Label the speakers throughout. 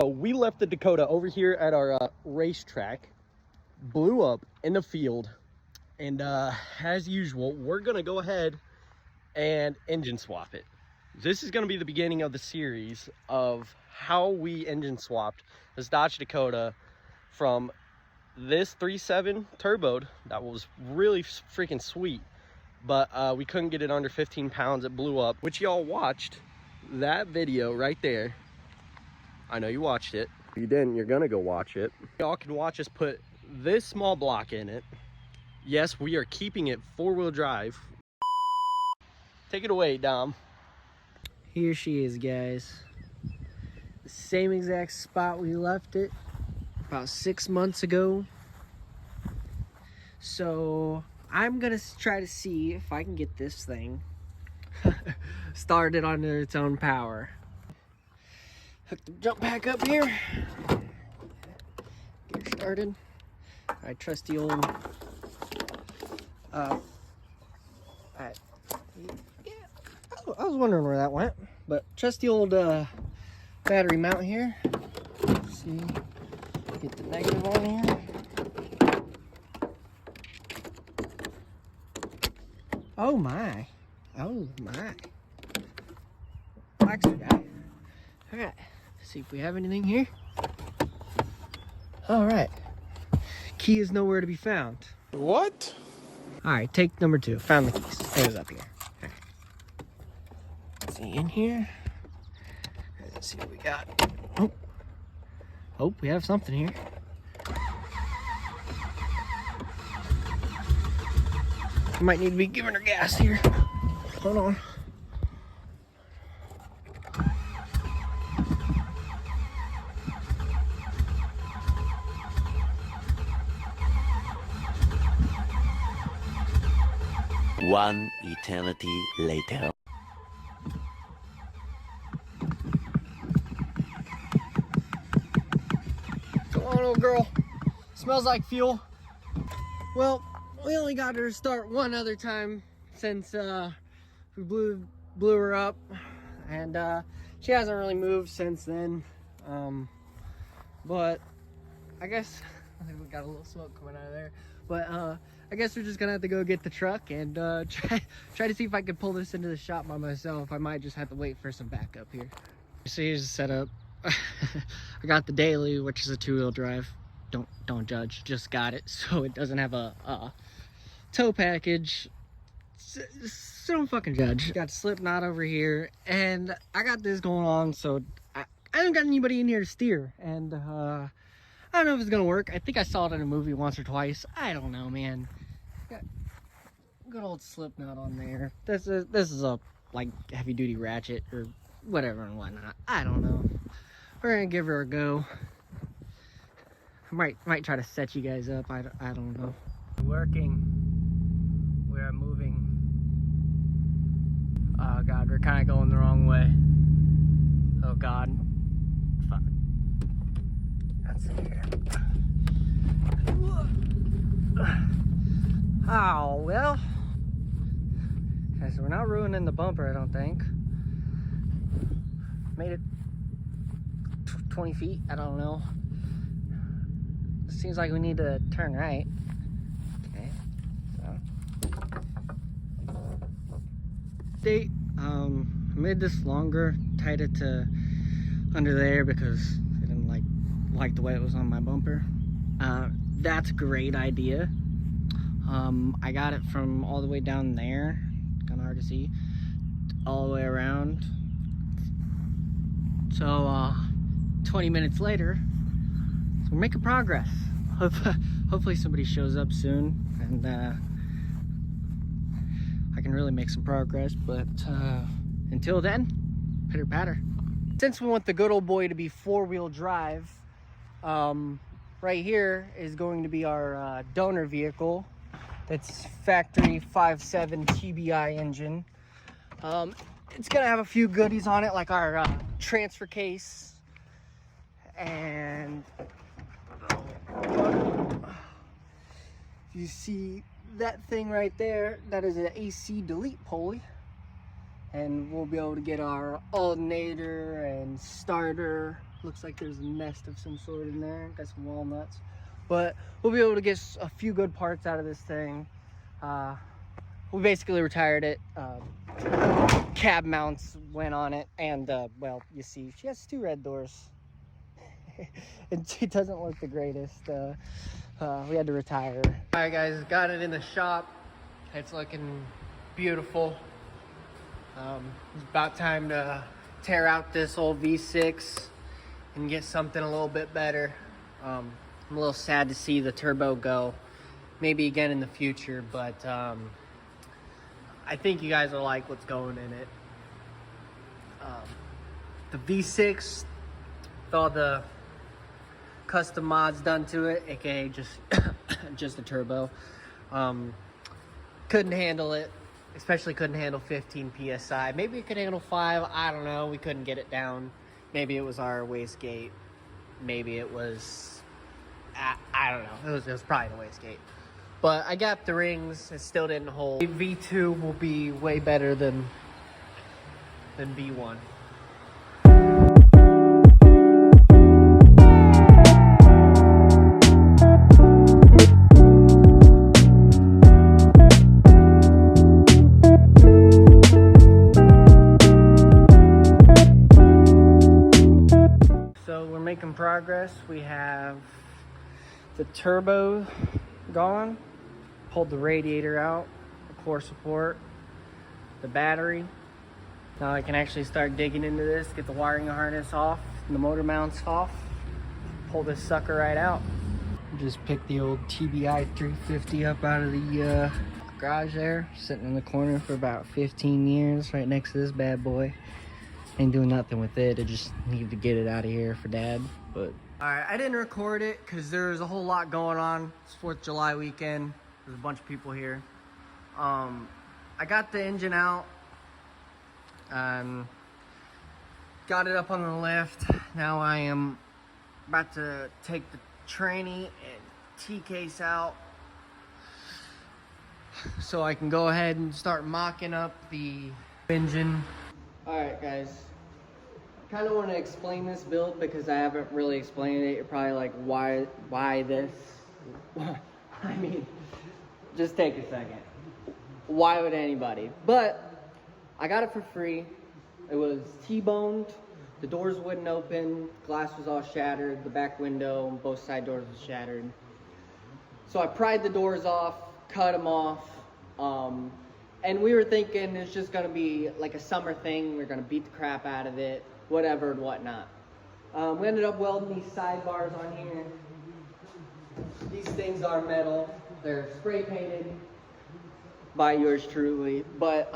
Speaker 1: So we left the Dakota over here at our racetrack, blew up in the field, and as usual, we're gonna go ahead and engine swap it. This is gonna be the beginning of the series of how we engine swapped this Dodge Dakota from this 3.7 turboed that was really freaking sweet, but we couldn't get it under 15 pounds. It blew up, which y'all watched that video right there. I know you watched it. If you didn't, you're gonna go watch it. Y'all can watch us put this small block in it. Yes, we are keeping it 4-wheel drive. Take it away, Dom.
Speaker 2: Here she is, guys. The same exact spot we left it about 6 months ago. So I'm gonna try to see if I can get this thing started under its own power. Hook the jump pack up here. Get her started. I trust the old I was wondering where that went, but trust the old battery mount here. Let's see, get the negative on here. Oh my, oh my. Relaxer guy. All right, let's see if we have anything here. All right, key is nowhere to be found.
Speaker 3: What?
Speaker 2: All right, take number 2. Found the keys. It was up here. All right. Let's see in here. Let's see what we got. Oh, oh, we have something here. I might need to be giving her gas here. Hold on.
Speaker 4: One eternity later.
Speaker 2: Come on, old girl. Smells like fuel. Well, we only got her to start one other time since we blew her up, and she hasn't really moved since then. But I guess I think we got a little smoke coming out of there. But I guess we're just gonna have to go get the truck and try to see if I can pull this into the shop by myself. I might just have to wait for some backup here. So here's the setup. I got the daily, which is a 2-wheel drive. Don't judge. Just got it, so it doesn't have a tow package. So don't fucking judge. Got slip knot over here, and I got this going on, so I don't got anybody in here to steer, and I don't know if it's gonna work. I think I saw it in a movie once or twice. I don't know, man. Got good old slip knot on there. This is a like heavy duty ratchet or whatever and whatnot. I don't know. We're gonna give her a go. I might try to set you guys up. I don't know. Working. We are moving. Oh god, we're kind of going the wrong way. Oh god. Fuck. That's it here. Oh well. Okay, so we're not ruining the bumper, I don't think. Made it 20 feet. I don't know. Seems like we need to turn right. Okay, so made this longer, tied it to under there because I didn't like the way it was on my bumper. That's a great idea. I got it from all the way down there, kind of hard to see, all the way around. So 20 minutes later, so we're making progress. Hopefully somebody shows up soon and I can really make some progress, but until then, pitter patter. Since we want the good old boy to be 4-wheel drive, right here is going to be our donor vehicle. That's factory 5.7 TBI engine. It's gonna have a few goodies on it, like our transfer case and you see that thing right there, that is an AC delete pulley, and we'll be able to get our alternator and starter Looks like there's a nest of some sort in there. Got some walnuts. But we'll be able to get a few good parts out of this thing. We basically retired it. Cab mounts went on it. And, well, you see, she has 2 red doors. And she doesn't look the greatest. We had to retire her. All right, guys, got it in the shop. It's looking beautiful. It's about time to tear out this old V6 and get something a little bit better. I'm a little sad to see the turbo go. Maybe again in the future, but I think you guys will like what's going in it. The V6, with all the custom mods done to it, aka just the turbo, couldn't handle it. Especially couldn't handle 15 psi. Maybe it could handle 5. I don't know. We couldn't get it down. Maybe it was our wastegate. Maybe it was, I don't know. It was probably the wastegate. But I got the rings. It still didn't hold. V2 will be way better than V1. Making progress. We have the turbo gone, pulled the radiator out, the core support, the battery. Now I can actually start digging into this, get the wiring harness off, and the motor mounts off, pull this sucker right out. Just picked the old TBI 350 up out of the garage there, sitting in the corner for about 15 years, right next to this bad boy. Ain't doing nothing with it. I just need to get it out of here for Dad. But all right, I didn't record it because there's a whole lot going on. It's 4th of July weekend. There's a bunch of people here. I got the engine out. Got it up on the lift. Now I am about to take the tranny and T-case out so I can go ahead and start mocking up the engine. Alright guys, I kind of want to explain this build because I haven't really explained it. You're probably like, why this? I mean, just take a second. Why would anybody? But I got it for free. It was T-boned, the doors wouldn't open, glass was all shattered, the back window, both side doors was shattered. So I pried the doors off, cut them off. And we were thinking it's just gonna be like a summer thing. We're gonna beat the crap out of it, whatever and whatnot. We ended up welding these sidebars on here. These things are metal. They're spray painted by yours truly. But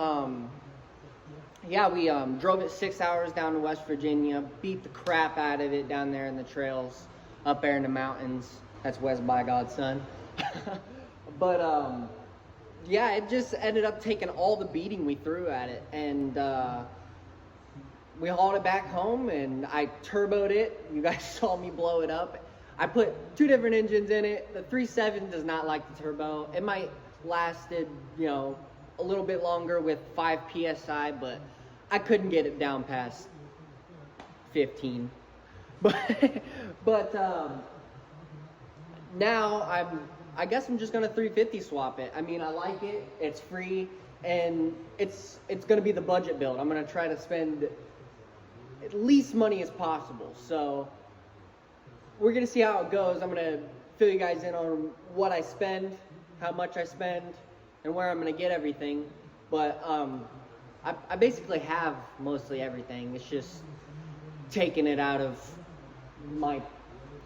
Speaker 2: yeah, we drove it 6 hours down to West Virginia, beat the crap out of it down there in the trails, up there in the mountains. That's West by God's son. But yeah, it just ended up taking all the beating we threw at it, and we hauled it back home, and I turboed it. You guys saw me blow it up. I put 2 different engines in it. The 3.7 does not like the turbo. It might lasted, you know, a little bit longer with 5 psi, but I couldn't get it down past 15. But now I guess I'm just gonna 350 swap it. I mean, I like it, it's free, and it's gonna be the budget build. I'm gonna try to spend at least money as possible. So we're gonna see how it goes. I'm gonna fill you guys in on what I spend, how much I spend, and where I'm gonna get everything. But I basically have mostly everything. It's just taking it out of my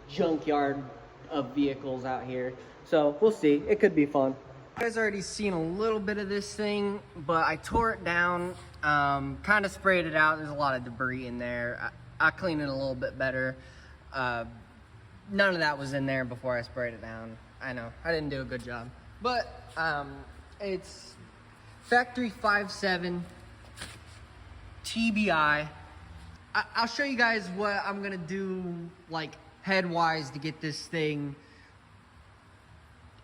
Speaker 2: junkyard of vehicles out here. So we'll see. It could be fun. You guys already seen a little bit of this thing, but I tore it down, kind of sprayed it out. There's a lot of debris in there. I cleaned it a little bit better. None of that was in there before I sprayed it down. I know, I didn't do a good job. But it's factory 5.7 TBI. I'll show you guys what I'm gonna do, like head-wise, to get this thing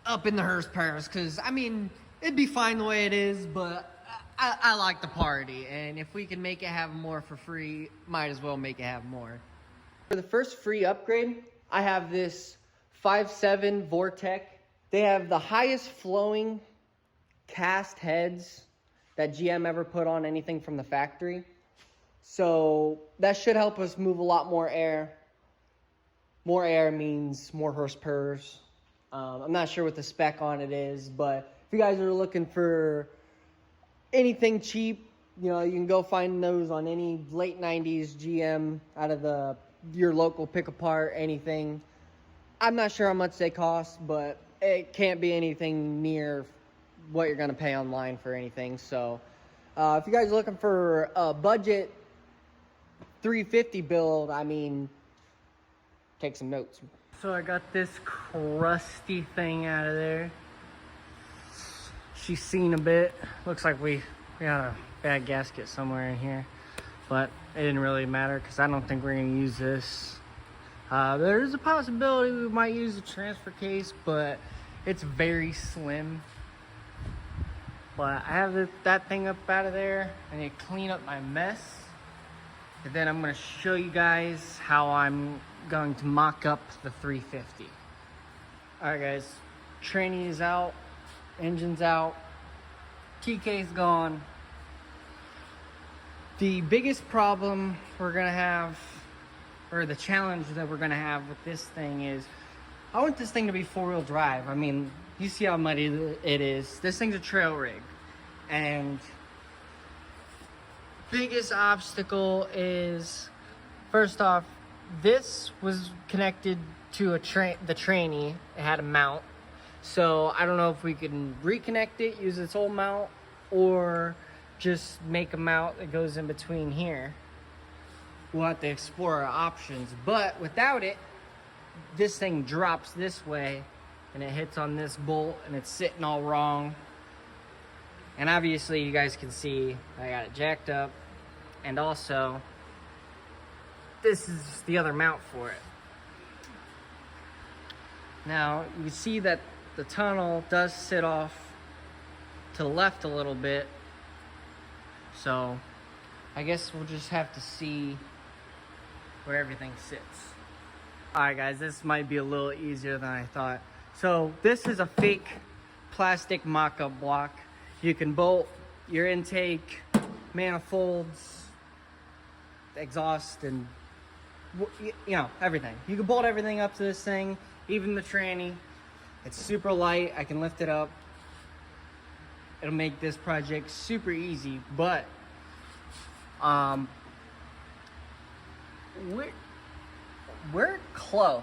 Speaker 2: up in the hearse pairs, because I mean, it'd be fine the way it is, but I like the party, and if we can make it have more for free, might as well make it have more. For the first free upgrade, I have this 5.7 Vortec. They have the highest flowing cast heads that GM ever put on anything from the factory. So that should help us move a lot more air. More air means more horsepower. I'm not sure what the spec on it is, but if you guys are looking for anything cheap, you know, you can go find those on any late 90s GM out of your local pick-apart, anything. I'm not sure how much they cost, but it can't be anything near what you're going to pay online for anything. So if you guys are looking for a budget 350 build, I mean, take some notes. So I got this crusty thing out of there. She's seen a bit. Looks like we got a bad gasket somewhere in here, but it didn't really matter because I don't think we're going to use this. There's a possibility we might use a transfer case, but it's very slim. But I have that thing up out of there. I need to clean up my mess. And then I'm going to show you guys how I'm going to mock up the 350. Alright guys, tranny is out, engine's out, TK's gone. The biggest problem we're going to have, or the challenge that we're going to have with this thing is, I want this thing to be four-wheel drive. I mean, you see how muddy it is. This thing's a trail rig. And biggest obstacle is, first off, this was connected to the tranny. It had a mount. So I don't know if we can reconnect it, use its old mount, or just make a mount that goes in between here. We'll have to explore our options. But without it, this thing drops this way and it hits on this bolt and it's sitting all wrong. And obviously you guys can see I got it jacked up, and also this is the other mount for it. Now you see that the tunnel does sit off to the left a little bit, so I guess we'll just have to see where everything sits. Alright guys, this might be a little easier than I thought. So this is a fake plastic mock-up block. You can bolt your intake, manifolds, exhaust, and you know, everything. You can bolt everything up to this thing, even the tranny. It's super light. I can lift it up. It'll make this project super easy, but we're close.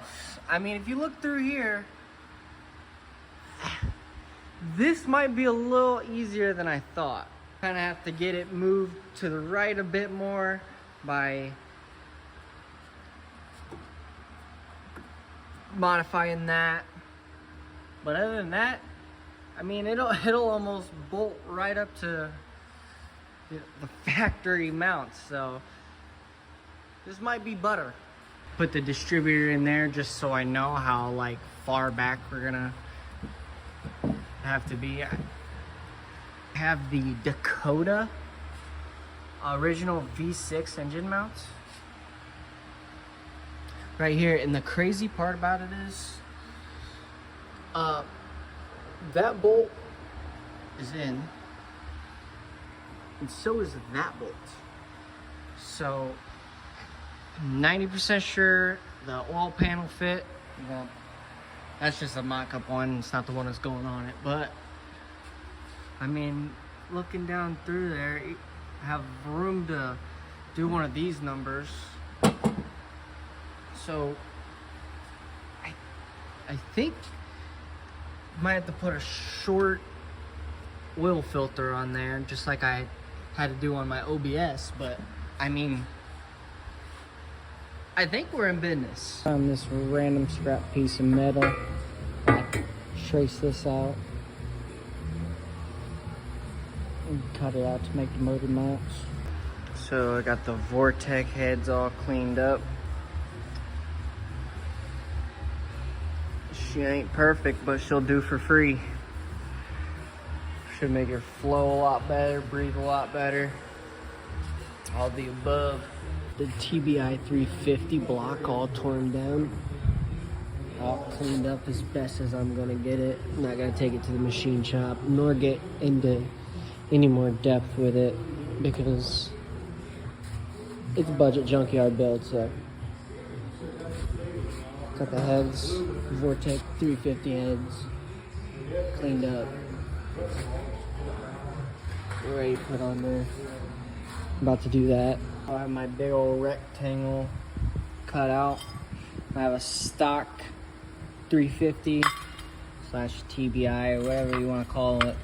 Speaker 2: I mean, if you look through here, this might be a little easier than I thought. Kind of have to get it moved to the right a bit more by modifying that. But other than that, I mean, it'll almost bolt right up to the factory mount. So this might be butter. Put the distributor in there just so I know how like far back we're gonna have to be. I have the Dakota original V6 engine mounts right here, and the crazy part about it is that bolt is in, and so is that bolt. So 90% sure the oil panel fit. Well, that's just a mock-up one. It's not the one that's going on it. But I mean, looking down through there, you have room to do one of these numbers. So I think might have to put a short oil filter on there, just like I had to do on my OBS. But I mean, I think we're in business. Found this random scrap piece of metal. Trace this out and cut it out to make the motor mounts. So I got the Vortec heads all cleaned up. She ain't perfect, but she'll do for free. Should make her flow a lot better, breathe a lot better. All the above. the TBI 350 block all torn down, all cleaned up as best as I'm gonna get it. I'm not gonna take it to the machine shop nor get into any more depth with it because it's a budget junkyard build. So got the heads, Vortec 350 heads, cleaned up, ready to put on there. About to do that. I have my big old rectangle cut out. I have a stock 350 slash TBI or whatever you want to call it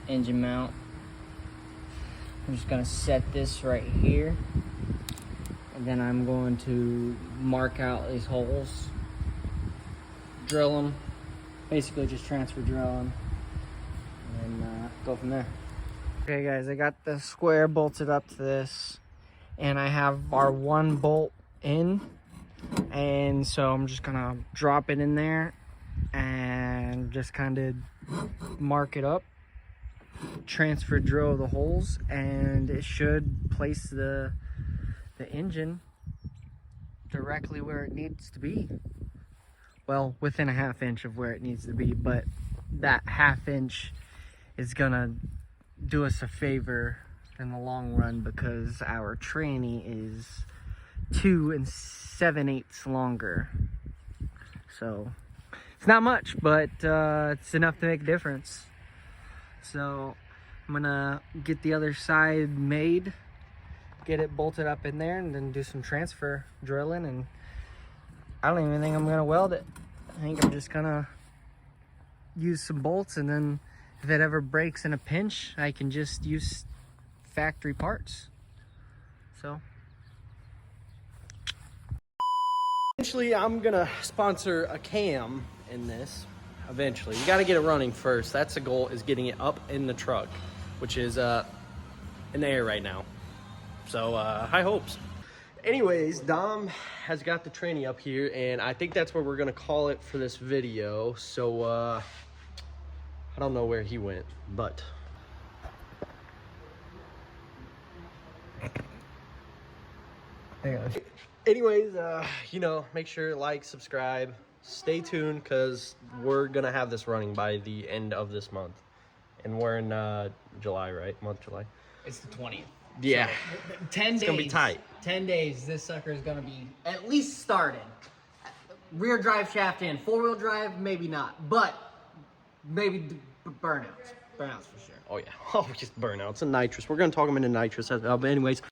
Speaker 2: engine mount. I'm just gonna set this right here, and then I'm going to mark out these holes, drill them, basically just transfer drill them, and go from there. Okay guys, I got the square bolted up to this, and I have our one bolt in, and so I'm just gonna drop it in there and just kind of mark it up, transfer drill the holes, and it should place the engine directly where it needs to be. Well, within a ½ inch of where it needs to be, but that ½ inch is gonna do us a favor in the long run because our tranny is 2 7/8 longer. So it's not much, but it's enough to make a difference. So I'm gonna get the other side made, get it bolted up in there, and then do some transfer drilling. And I don't even think I'm gonna weld it. I think I'm just gonna use some bolts, and then if it ever breaks in a pinch, I can just use factory parts. So
Speaker 1: Eventually, I'm gonna sponsor a cam in this. Eventually, you got to get it running first. That's the goal, is getting it up in the truck, which is in the air right now. So high hopes. Anyways, Dom has got the tranny up here, and I think that's where we're gonna call it for this video. So I don't know where he went, but anyways, you know, make sure to like, subscribe, stay tuned, because we're gonna have this running by the end of this month, and we're in July, right? July.
Speaker 2: it's the 20th.
Speaker 1: Yeah.
Speaker 2: So, 10 days.
Speaker 1: It's gonna be tight.
Speaker 2: 10 days. This sucker is gonna be at least started. Rear drive shaft in, 4-wheel drive, maybe not, but maybe burnouts. Burnouts for sure.
Speaker 1: Oh yeah. Oh, just burnouts and nitrous. We're gonna talk them into nitrous. But anyways.